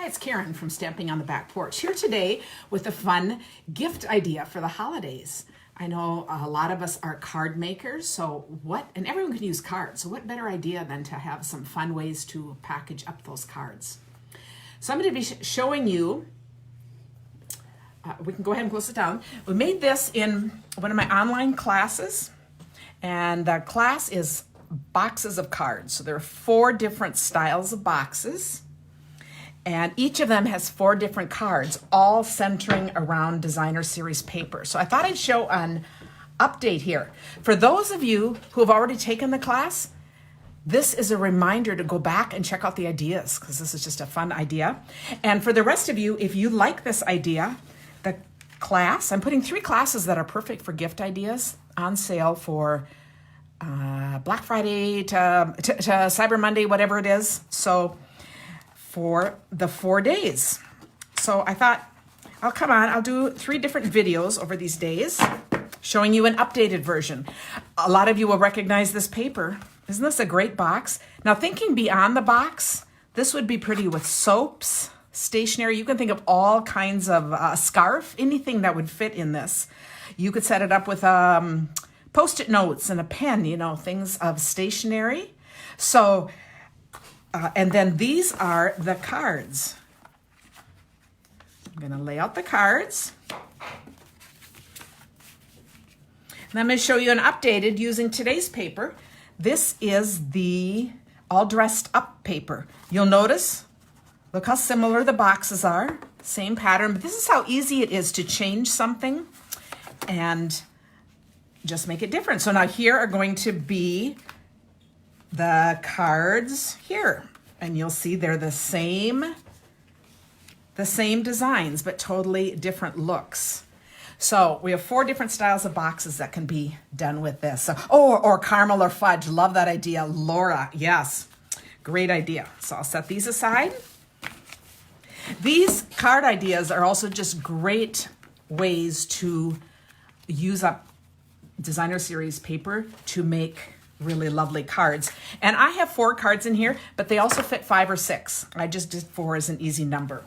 Hi, it's Karen from Stamping on the Back Porch here today with a fun gift idea for the holidays. I know a lot of us are card makers, and everyone can use cards. So what better idea than to have some fun ways to package up those cards? So I'm going to be showing you, we can go ahead and close it down. We made this in one of my online classes, and the class is boxes of cards. So there are 4 different styles of boxes. And each of them has 4 different cards, all centering around designer series paper. So I thought I'd show an update here. For those of you who have already taken the class, this is a reminder to go back and check out the ideas, because this is just a fun idea. And for the rest of you, if you like this idea, the class, I'm putting 3 classes that are perfect for gift ideas on sale for Black Friday to Cyber Monday, whatever it is. So for the 4 days. So I thought, I'll do 3 different videos over these days showing you an updated version. A lot of you will recognize this paper. Isn't this a great box? Now, thinking beyond the box, this would be pretty with soaps, stationery. You can think of all kinds of scarf, anything that would fit in this. You could set it up with Post-it notes and a pen, things of stationery. So and then these are the cards. I'm going to lay out the cards. And I'm going to show you an updated using today's paper. This is the all dressed up paper. You'll notice, look how similar the boxes are. Same pattern, but this is how easy it is to change something and just make it different. So now here are going to be the cards here, and you'll see they're the same designs, but totally different looks. So we have 4 different styles of boxes that can be done with this. So, or caramel or fudge. Love that idea. Laura, yes, great idea. So I'll set these aside. These card ideas are also just great ways to use up designer series paper to make really lovely cards. And I have 4 cards in here, but they also fit 5 or 6. I just did 4 as an easy number.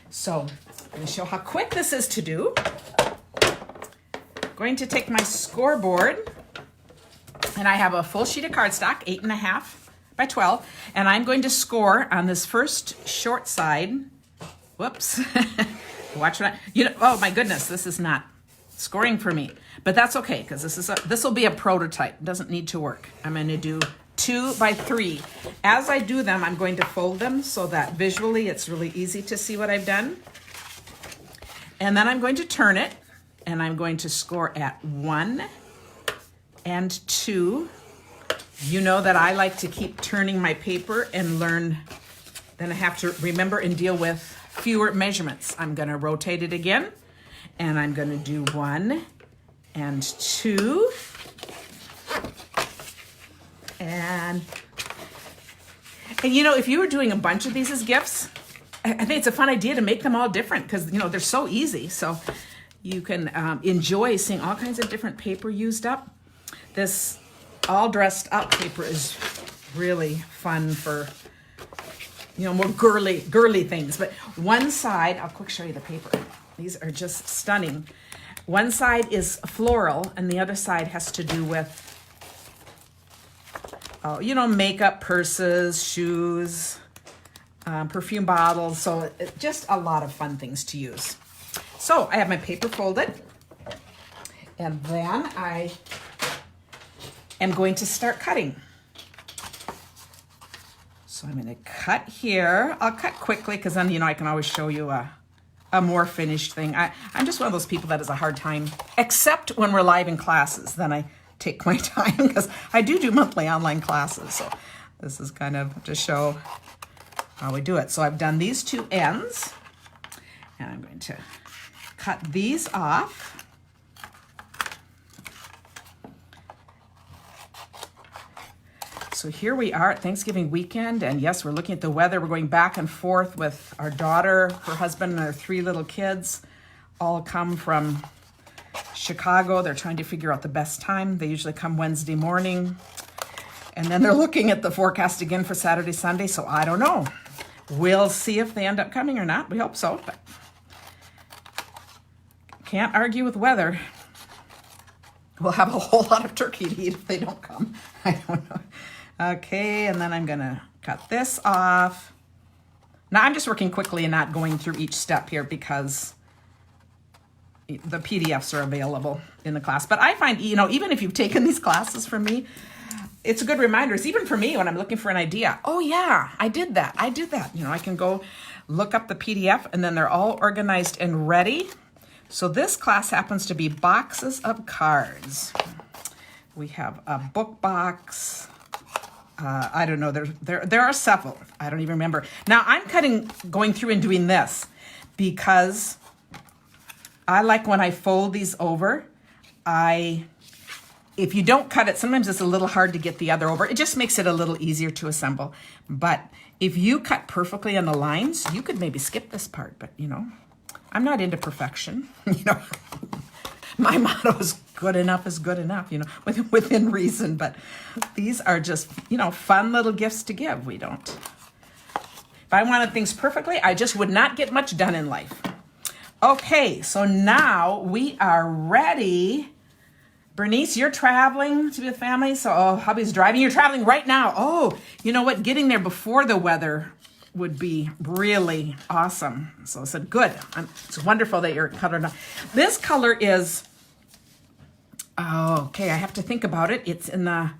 So I'm going to show how quick this is to do. I'm going to take my scoreboard, and I have a full sheet of cardstock, 8.5 by 12, and I'm going to score on this first short side. Whoops. Watch what oh my goodness, this is not scoring for me, but that's okay, because this will be a prototype. It doesn't need to work. I'm going to do 2 by 3. As I do them, I'm going to fold them so that visually it's really easy to see what I've done. And then I'm going to turn it, and I'm going to score at 1 and 2. You know that I like to keep turning my paper and learn, then I have to remember and deal with fewer measurements. I'm going to rotate it again, and I'm going to do 1 and 2. And if you were doing a bunch of these as gifts, I think it's a fun idea to make them all different, because, they're so easy. So you can enjoy seeing all kinds of different paper used up. This all dressed up paper is really fun for, more girly things. But one side, I'll quick show you the paper. These are just stunning. One side is floral, and the other side has to do with, makeup, purses, shoes, perfume bottles. So just a lot of fun things to use. So I have my paper folded, and then I am going to start cutting. So I'm going to cut here. I'll cut quickly, because then, I can always show you a more finished thing. I'm just one of those people that has a hard time, except when we're live in classes. Then I take my time, because I do monthly online classes. So this is kind of to show how we do it. So I've done these 2 ends, and I'm going to cut these off. So here we are at Thanksgiving weekend, and yes, we're looking at the weather. We're going back and forth with our daughter, her husband, and our 3 little kids, all come from Chicago. They're trying to figure out the best time. They usually come Wednesday morning, and then they're looking at the forecast again for Saturday, Sunday, so I don't know. We'll see if they end up coming or not. We hope so, but can't argue with weather. We'll have a whole lot of turkey to eat if they don't come. I don't know. Okay, and then I'm gonna cut this off. Now I'm just working quickly and not going through each step here because the PDFs are available in the class. But I find, you know, even if you've taken these classes from me, it's a good reminder. It's even for me when I'm looking for an idea. Oh yeah, I did that. I did that. You know, I can go look up the PDF and then they're all organized and ready. So this class happens to be boxes of cards. We have a book box. I don't know, there are several. I don't even remember. Now I'm going through and doing this because I like when I fold these over, if you don't cut it, sometimes it's a little hard to get the other over. It just makes it a little easier to assemble. But if you cut perfectly on the lines, you could maybe skip this part, but you know, I'm not into perfection. You know, my motto is good enough is good enough, you know, within reason. But these are just, you know, fun little gifts to give. We don't. If I wanted things perfectly, I just would not get much done in life. Okay, so now we are ready. Bernice, you're traveling to be with family, so hubby's driving. You're traveling right now. Oh, you know what? Getting there before the weather would be really awesome. So I said, good. It's wonderful that you're colored. This color is, okay, I have to think about it. It's in the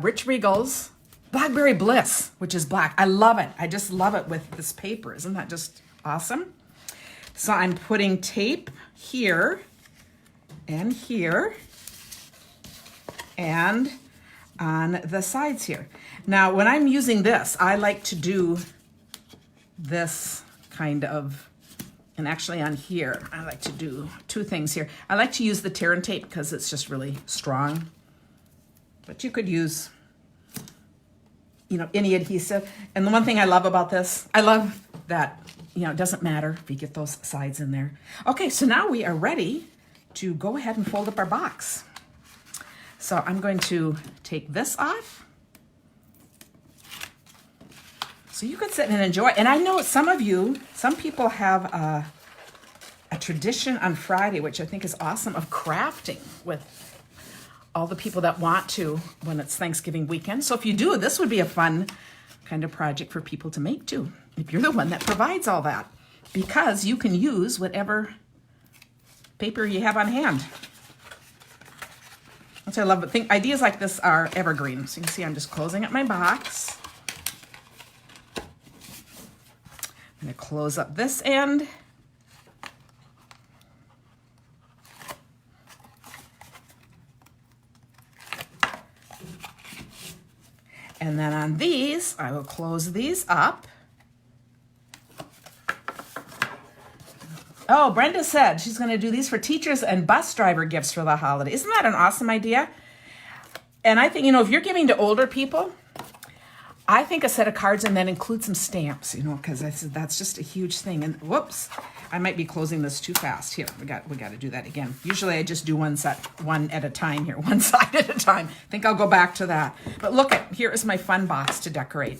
Rich Regal's Blackberry Bliss, which is black. I love it. I just love it with this paper. Isn't that just awesome? So I'm putting tape here and here and on the sides here. Now, when I'm using this, I like to do this kind of, and actually on here, I like to do two things here. I like to use the tear and tape because it's just really strong. But you could use, you know, any adhesive. And the one thing I love about this, I love that, you know, it doesn't matter if you get those sides in there. Okay, so now we are ready to go ahead and fold up our box. So I'm going to take this off. So you could sit and enjoy. And I know some people have a tradition on Friday, which I think is awesome, of crafting with all the people that want to when it's Thanksgiving weekend. So if you do, this would be a fun kind of project for people to make too, if you're the one that provides all that, because you can use whatever paper you have on hand. That's what I love. But ideas like this are evergreen. So you can see I'm just closing up my box. I'm going to close up this end. And then on these, I will close these up. Oh, Brenda said she's going to do these for teachers and bus driver gifts for the holiday. Isn't that an awesome idea? And I think, you know, if you're giving to older people, I think a set of cards and then include some stamps, you know, because that's just a huge thing. And whoops, I might be closing this too fast. Here, we got to do that again. Usually I just do one at a time here, one side at a time. I think I'll go back to that. But look here is my fun box to decorate.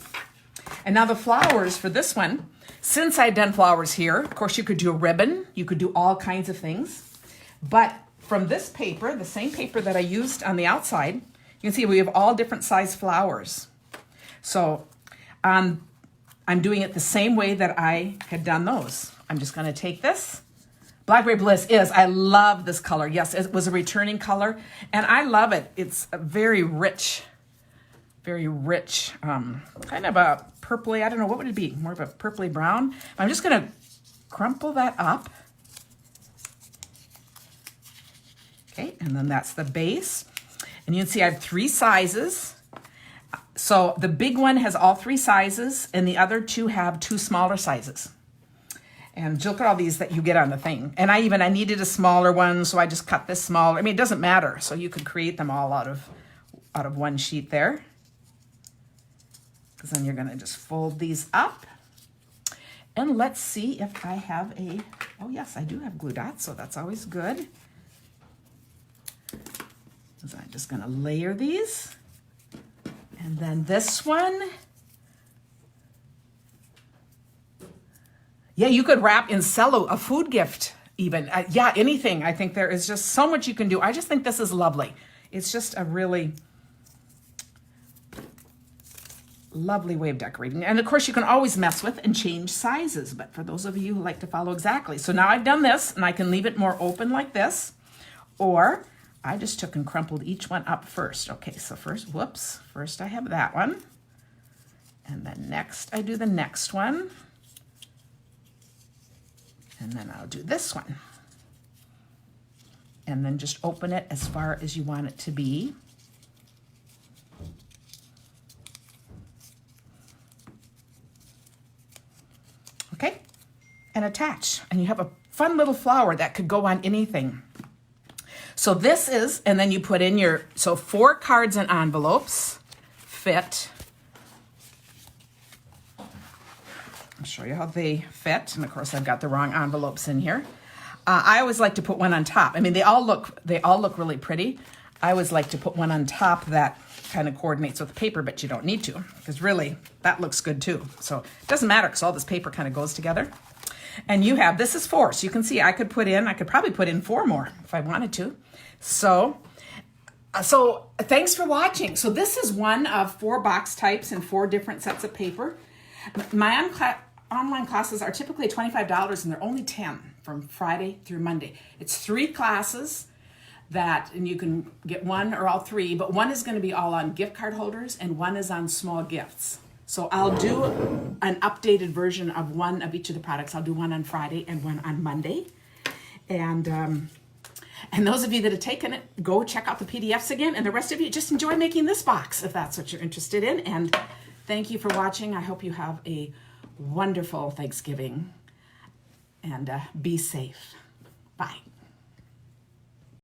And now the flowers for this one, since I'd done flowers here, of course you could do a ribbon, you could do all kinds of things. But from this paper, the same paper that I used on the outside, you can see we have all different size flowers. So I'm doing it the same way that I had done those. I'm just going to take this. Blackberry Bliss I love this color. Yes, it was a returning color, and I love it. It's a very rich, kind of a purpley, I don't know, what would it be? More of a purpley brown. I'm just going to crumple that up. Okay, and then that's the base. And you can see I have 3 sizes. So the big one has all 3 sizes, and the other 2 have 2 smaller sizes. And look at all these that you get on the thing. And I needed a smaller one, so I just cut this smaller. I mean, it doesn't matter. So you could create them all out of one sheet there. Because then you're going to just fold these up. And let's see if I have oh yes, I do have glue dots, so that's always good. So I'm just going to layer these. And then this one, Yeah, you could wrap in cello, a food gift even. Yeah, anything. I think there is just so much you can do. I just think this is lovely. It's just a really lovely way of decorating. And of course, you can always mess with and change sizes, but for those of you who like to follow exactly. So now I've done this, and I can leave it more open like this, or I just took and crumpled each one up first. Okay, so first I have that one, and then next I do the next one. And then I'll do this one. And then just open it as far as you want it to be. Okay, and attach. And you have a fun little flower that could go on anything. So this is, and then you put in your, so 4 cards and envelopes fit. I'll show you how they fit. And of course, I've got the wrong envelopes in here. I always like to put one on top. I mean, they all look really pretty. I always like to put one on top that kind of coordinates with the paper, but you don't need to, because really that looks good too. So it doesn't matter because all this paper kind of goes together. And you have, this is 4. So you can see I could probably put in 4 more if I wanted to. So thanks for watching. So this is one of 4 box types and 4 different sets of paper. My online classes are typically $25 and they're only $10 from Friday through Monday. It's 3 classes and you can get 1 or all 3, but 1 is going to be all on gift card holders and 1 is on small gifts. So I'll do an updated version of 1 of each of the products. I'll do 1 on Friday and 1 on Monday. And those of you that have taken it, go check out the PDFs again. And the rest of you, just enjoy making this box if that's what you're interested in. And thank you for watching. I hope you have a wonderful Thanksgiving and be safe. Bye.